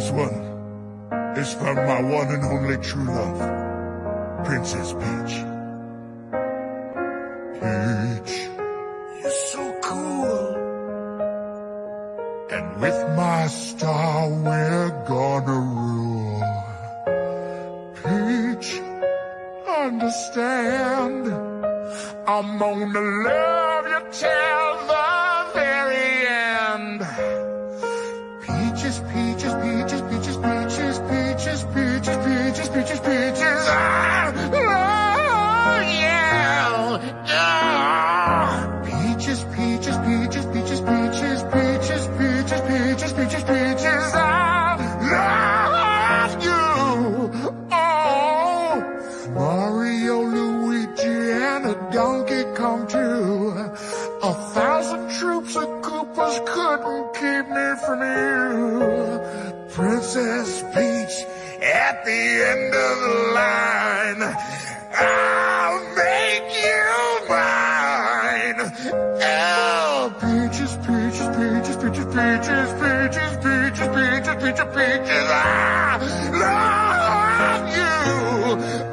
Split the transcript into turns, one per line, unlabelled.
This one is from my one and only true love, Princess Peach. Peach, you're so cool. And with my star we're gonna rule. Peach, understand, I'm gonna love you till the very end. Peaches, peaches, peaches, peaches, peaches, peaches, peaches, peaches, peaches, peaches, I love you. Peaches, peaches, peaches, peaches, peaches, peaches, peaches, peaches, peaches, peaches, I love you. Oh, Mario, Luigi, and a Donkey Kong too. 1,000 troops of Koopas couldn't keep me from you. Princess Peach, at the end of the line, I'll make you mine. Oh, peaches, peaches, peaches, peaches, peaches, peaches, peaches, peaches, peaches, peaches, I love you.